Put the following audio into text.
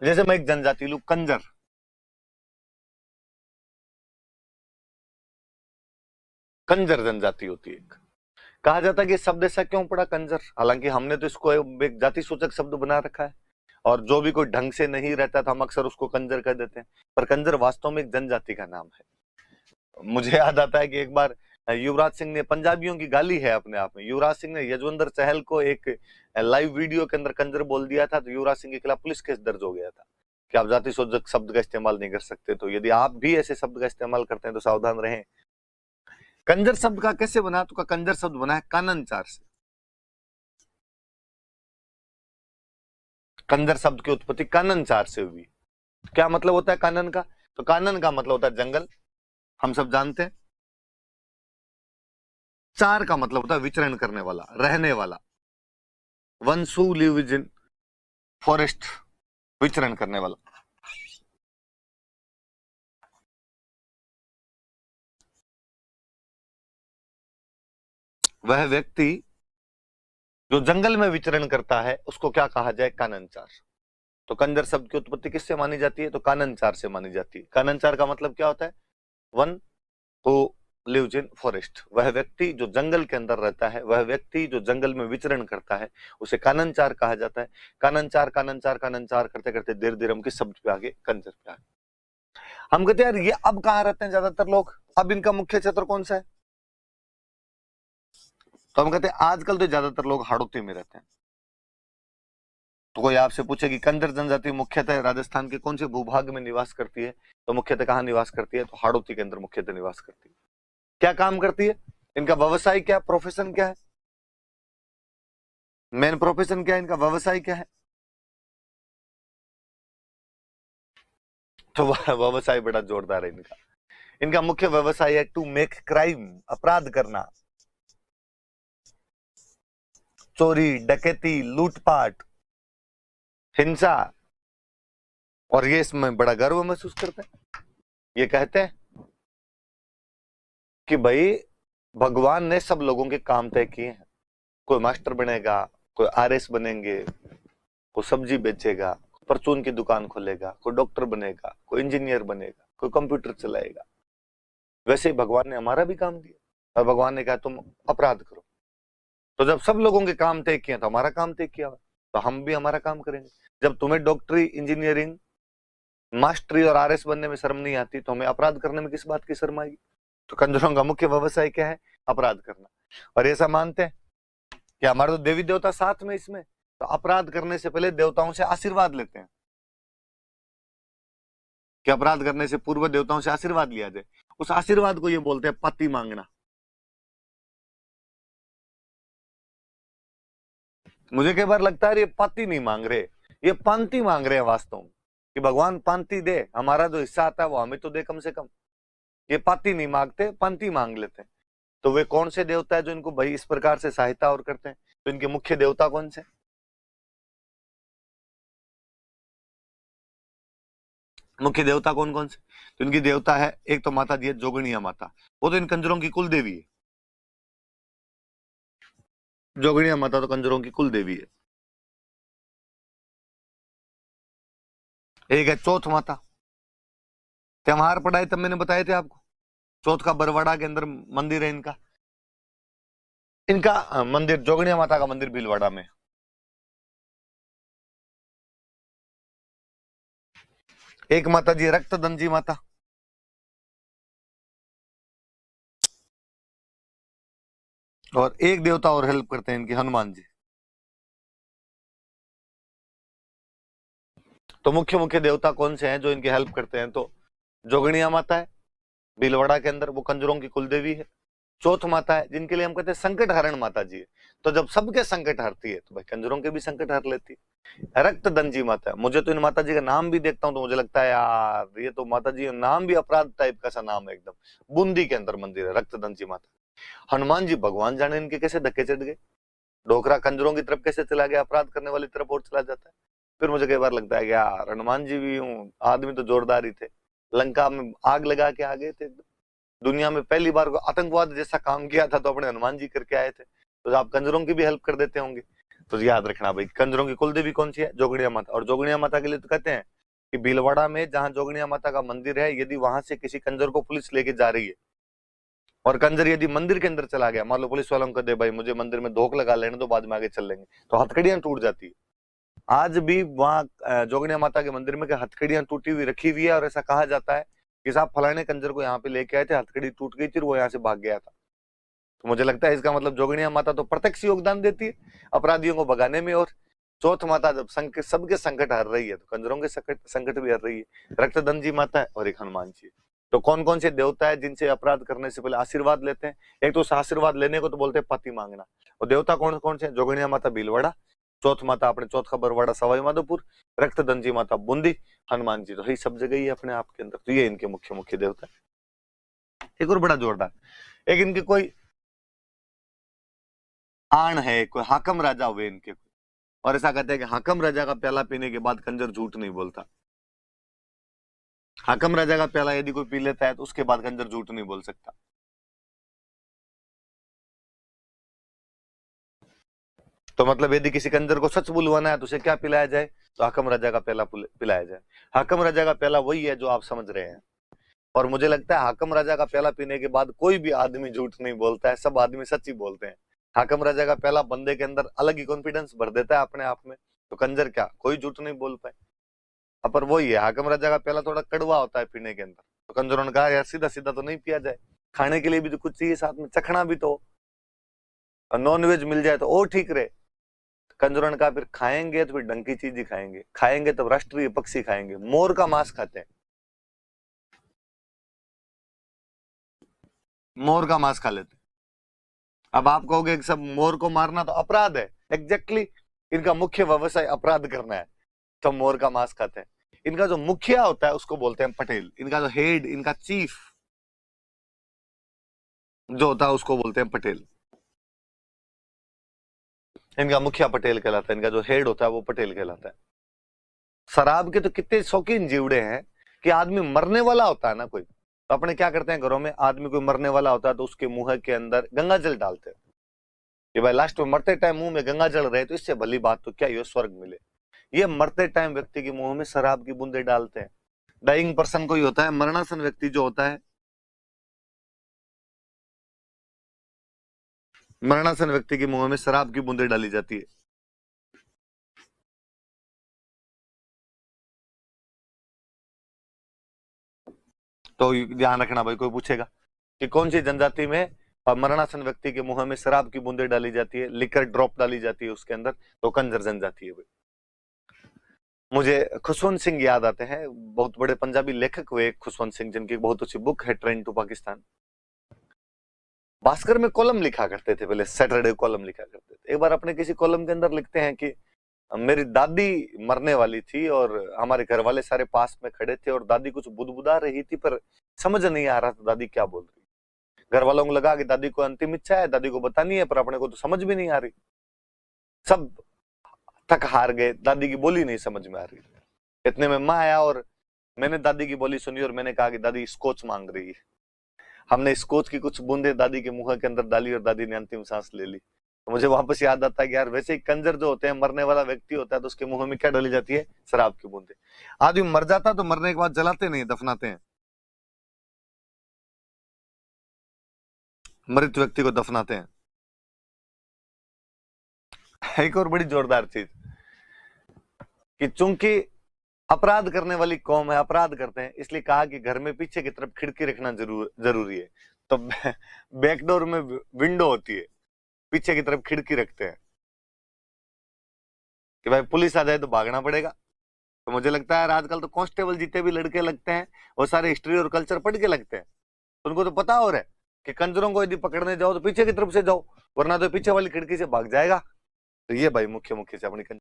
जैसे मैं एक जनजाति लू, कंजर, कंजर जनजाति होती है एक। कहा जाता है कि शब्द ऐसा क्यों पड़ा कंजर, हालांकि हमने तो इसको एक जाति सूचक शब्द बना रखा है, और जो भी कोई ढंग से नहीं रहता था हम अक्सर उसको कंजर कह देते हैं, पर कंजर वास्तव में एक जनजाति का नाम है। मुझे याद आता है कि एक बार युवराज सिंह ने, पंजाबियों की गाली है अपने आप में, युवराज सिंह ने यजवंदर चहल को एक लाइव वीडियो के अंदर कंजर बोल दिया था, तो युवराज सिंह के खिलाफ पुलिस केस दर्ज हो गया था कि आप जाति सूचक शब्द का इस्तेमाल नहीं कर सकते। तो यदि आप भी ऐसे शब्द का इस्तेमाल करते हैं तो सावधान रहें। कंजर शब्द का कैसे बना, तो का कंजर शब्द बना है काननचार से। कंजर शब्द की उत्पत्ति काननचार से हुई। क्या मतलब होता है कानन का, तो कानन का मतलब होता है जंगल, हम सब जानते हैं। चार का मतलब होता है विचरण करने वाला, रहने वाला, one who lives in forest, विचरण करने वाला। वह व्यक्ति जो जंगल में विचरण करता है उसको क्या कहा जाए, काननचार। तो कंजर शब्द की उत्पत्ति किससे मानी जाती है, तो काननचार से मानी जाती है। काननचार का मतलब क्या होता है, one who lives in forest, वह व्यक्ति जो जंगल के अंदर रहता है, वह व्यक्ति जो जंगल में विचरण करता है, उसे काननचार कहा जाता है। काननचार काननचार काननचार करते करते देर देर हम किस शब्द पे आगे, कंजर पे आगे। हम कहते हैं यार ये अब कहाँ रहते हैं ज्यादातर लोग, अब इनका मुख्य क्षेत्र कौन सा है, तो हम कहते हैं आजकल तो ज्यादातर लोग हाड़ौती में रहते हैं। तो कोई आपसे पूछे कि कंजर जनजाति मुख्यतः राजस्थान के कौन से भूभाग में निवास करती है, तो मुख्यतः कहाँ निवास करती है, तो हाड़ौती के अंदर मुख्यतः निवास करती है। क्या काम करती है, इनका व्यवसाय क्या, प्रोफेशन क्या है, मेन प्रोफेशन क्या है, इनका व्यवसाय क्या है, तो व्यवसाय बड़ा जोरदार है इनका। इनका मुख्य व्यवसाय है टू मेक क्राइम, अपराध करना, चोरी डकैती लूटपाट हिंसा, और ये इसमें बड़ा गर्व महसूस करते हैं। ये कहते हैं कि भाई भगवान ने सब लोगों के काम तय किए हैं, कोई मास्टर बनेगा, कोई आरएस बनेंगे, कोई सब्जी बेचेगा, परचून की दुकान खोलेगा, कोई डॉक्टर बनेगा, कोई इंजीनियर बनेगा, कोई कंप्यूटर चलाएगा। वैसे ही भगवान ने हमारा भी काम दिया, और भगवान ने कहा तुम अपराध करो। तो जब सब लोगों के काम तय किए तो हमारा काम तय किया, तो हम भी हमारा काम करेंगे। जब तुम्हें डॉक्टरी, इंजीनियरिंग, मास्टरी और आरएस बनने में शर्म नहीं आती, तो हमें अपराध करने में किस बात की शर्म आएगी। तो कंजरों का मुख्य व्यवसाय क्या है, अपराध करना। और ऐसा मानते हैं कि हमारे तो देवी देवता साथ में इसमें, तो अपराध करने से पहले देवताओं से आशीर्वाद लेते हैं, कि अपराध करने से पूर्व देवताओं से आशीर्वाद लिया जाए। उस आशीर्वाद को ये बोलते हैं पति मांगना। मुझे कई बार लगता है ये पति नहीं मांग रहे, ये पांति मांग रहे हैं वास्तव में, कि भगवान पांति दे, हमारा जो हिस्सा आता है वो हमें तो दे कम से कम। ये पाती नहीं मांगते, पंती मांग लेते हैं। तो वे कौन से देवता है जो इनको भाई इस प्रकार से सहायता और करते हैं, तो इनके मुख्य देवता कौन से, मुख्य देवता कौन कौन से, तो इनकी देवता है, एक तो माता जी है जोगणिया माता, वो तो इन कंजरों की कुल देवी है। जोगणिया माता तो कंजरों की कुल देवी है। एक है चौथ माता, त्योहार पढ़ाए तब मैंने बताए थे आपको, चौथ का बरवाड़ा के अंदर मंदिर है इनका। इनका मंदिर, जोगणिया माता का मंदिर भीलवाड़ा में। एक माता जी रक्तदंजी माता, और एक देवता और हेल्प करते हैं इनकी, हनुमान जी। तो मुख्य मुख्य देवता कौन से हैं जो इनकी हेल्प करते हैं, तो जोगणिया माता है भीलवाड़ा के अंदर, वो कंजरों की कुलदेवी है। चौथ माता है जिनके लिए हम कहते हैं संकट हरण माता जी है, तो जब सबके संकट हरती है तो भाई कंजरों के भी संकट हर लेती है। रक्तदंजी माता है, मुझे तो इन माता जी का नाम भी देखता हूँ तो मुझे लगता है यार ये तो माता जी नाम भी अपराध टाइप का सा नाम है एकदम। बूंदी के अंदर मंदिर है रक्तदंजी माता। हनुमान जी भगवान जाने इनके कैसे धक्के चढ़ गए, डोकरा कंजरों की तरफ कैसे चला गया, अपराध करने वाली तरफ और चला जाता है। फिर मुझे कई बार लगता है कि यार हनुमान जी भी हूँ, आदमी तो जोरदार ही थे, लंका में आग लगा के आ गए थे, दुनिया में पहली बार को आतंकवाद जैसा काम किया था तो अपने हनुमान जी करके आए थे, तो आप कंजरों की भी हेल्प कर देते होंगे। तो याद रखना भाई कंजरों की कुलदेवी कौन सी है, जोगणिया माता। और जोगणिया माता के लिए तो कहते हैं कि भीलवाड़ा में जहां जोगनिया माता का मंदिर है, यदि वहां से किसी कंजर को पुलिस लेके जा रही है और कंजर यदि मंदिर के अंदर चला गया, मान लो पुलिस वालों को दे भाई मुझे मंदिर में धोख लगा लेने दो, बाद में आगे चल लेंगे, तो हथकड़ियां टूट जाती है। आज भी वहां जोगनिया माता के मंदिर में हथकड़ियां टूटी हुई रखी हुई है, और ऐसा कहा जाता है कि साहब फलाने कंजर को यहाँ पे लेके आए थे, हथकड़ी टूट गई थी और वो यहाँ से भाग गया था। तो मुझे लगता है इसका मतलब जोगनिया माता तो प्रत्यक्ष योगदान देती है अपराधियों को भगाने में, और चौथ माता जब सबके संकट हर रही है तो कंजरों के संकट भी हर रही है। रक्तदंजी माता है और एक हनुमान जी। तो कौन कौन से देवता है जिनसे अपराध करने से पहले आशीर्वाद लेते हैं? एक तो उस आशीर्वाद लेने को तो बोलते हैं पति मांगना। और देवता कौन कौन से? जोगनिया माता भीलवाड़ा, चौथ माता अपने चौथ खबरवाड़ा सवाई माधोपुर, रक्तदंजी माता बूंदी, हनुमान जी तो ही सब जगह ही अपने आप के अंदर। तो ये इनके मुख्य मुख्य देवता है। एक और बड़ा जोरदार, एक इनके कोई आण है, कोई हाकम राजा हुए इनके, और ऐसा कहते हैं कि हाकम राजा का प्याला पीने के बाद कंजर झूठ नहीं बोलता। हाकम राजा का प्याला यदि कोई पी लेता है तो उसके बाद कंजर झूठ नहीं बोल सकता। तो मतलब यदि किसी कंजर को सच बुलवाना है तो उसे क्या पिलाया जाए? तो हाकम राजा का प्याला पिलाया जाए। हाकम राजा का प्याला वही है जो आप समझ रहे हैं। और मुझे लगता है हाकम राजा का प्याला पीने के बाद कोई भी आदमी झूठ नहीं बोलता है, सब आदमी सच ही बोलते हैं। हाकम राजा का प्याला बंदे के अंदर अलग ही कॉन्फिडेंस भर देता है अपने आप में। तो कंजर क्या कोई झूठ नहीं बोल पाए। पर वही है, हाकम राजा का प्याला थोड़ा कड़वा होता है पीने के अंदर। तो कंजरों ने कहा यार सीधा सीधा तो नहीं पिया जाए, खाने के लिए भी तो कुछ चाहिए, साथ में चखना भी तो, नॉन वेज मिल जाए तो और ठीक रहे। कंजरों ने कहा फिर खाएंगे तो फिर ढंग की चीज ही खाएंगे, खाएंगे तब राष्ट्रीय पक्षी खाएंगे, मोर का मांस खाते हैं, मोर का मांस खा लेते। अब आप कहोगे कि सब मोर को मारना तो अपराध है, एग्जैक्टली इनका मुख्य व्यवसाय अपराध करना है, तो मोर का मांस खाते हैं। इनका जो मुखिया होता है उसको बोलते हैं पटेल, इनका जो हेड, इनका चीफ जो होता है उसको बोलते हैं पटेल। इनका मुखिया पटेल कहलाता है, इनका जो हेड होता है वो पटेल कहलाता है। शराब के तो कितने शौकीन जीवड़े हैं कि आदमी मरने वाला होता है ना कोई, तो अपने क्या करते हैं घरों में, आदमी कोई मरने वाला होता है तो उसके मुंह के अंदर गंगा जल डालते हैं कि भाई लास्ट में मरते टाइम मुंह में गंगा जल रहे तो इससे भली बात तो क्या ये स्वर्ग मिले। ये मरते टाइम व्यक्ति के मुंह में शराब की बूंदे डालते हैं। डाइंग पर्सन कोई होता है, मरणासन व्यक्ति जो होता है, मरणासन व्यक्ति के मुंह में शराब की बूंदे डाली जाती है। तो ध्यान रखना भाई, कोई पूछेगा कि कौन सी जनजाति में मरणासन व्यक्ति के मुंह में शराब की बूंदे डाली जाती है, लिकर ड्रॉप डाली जाती है उसके अंदर, तो कंजर जनजाति है भाई। मुझे खुशवंत सिंह याद आते हैं, बहुत बड़े पंजाबी लेखक हुए खुशवंत सिंह, जिनकी बहुत अच्छी बुक है ट्रेन टू पाकिस्तान। भास्कर में कॉलम लिखा करते थे पहले, सैटरडे कॉलम लिखा करते थे। एक बार अपने किसी कॉलम के अंदर लिखते हैं कि मेरी दादी मरने वाली थी और हमारे घर वाले सारे पास में खड़े थे और दादी कुछ बुदबुदा रही थी पर समझ नहीं आ रहा था दादी क्या बोल रही। घर वालों को लगा कि दादी को अंतिम इच्छा है, दादी को बतानी है, पर अपने को तो समझ भी नहीं आ रही। सब थक हार गए, दादी की बोली नहीं समझ में आ रही। इतने में माँ आया और मैंने दादी की बोली सुनी और मैंने कहा कि दादी स्कॉच मांग रही है। हमने स्कॉच की कुछ बूंदे दादी के मुंह के अंदर डाली और दादी ने अंतिम सांस ले ली। तो मुझे वापस याद आता है कि यार वैसे ही कंजर जो होते हैं, मरने वाला व्यक्ति होता है तो उसके मुंह में क्या डाली जाती है? शराब की बूंदे। आदमी मर जाता तो मरने के बाद जलाते नहीं, दफनाते हैं, मृत व्यक्ति को दफनाते हैं। एक और बड़ी जोरदार चीज कि चूंकि अपराध करने वाली कौम है, अपराध करते हैं, इसलिए कहा कि घर में पीछे की तरफ खिड़की रखना जरूरी है। तो बैकडोर में विंडो होती है, पीछे की तरफ खिड़की रखते हैं कि भाई पुलिस आ जाए तो भागना पड़ेगा। तो मुझे लगता है आजकल तो कांस्टेबल जितने भी लड़के लगते हैं वो सारे हिस्ट्री और कल्चर पढ़ के लगते हैं। तो उनको तो पता हो रहा है कि कंजरों को यदि पकड़ने जाओ तो पीछे की तरफ से जाओ, वरना तो पीछे वाली खिड़की से भाग जाएगा। तो ये भाई मुख्य मुख्य से अपनी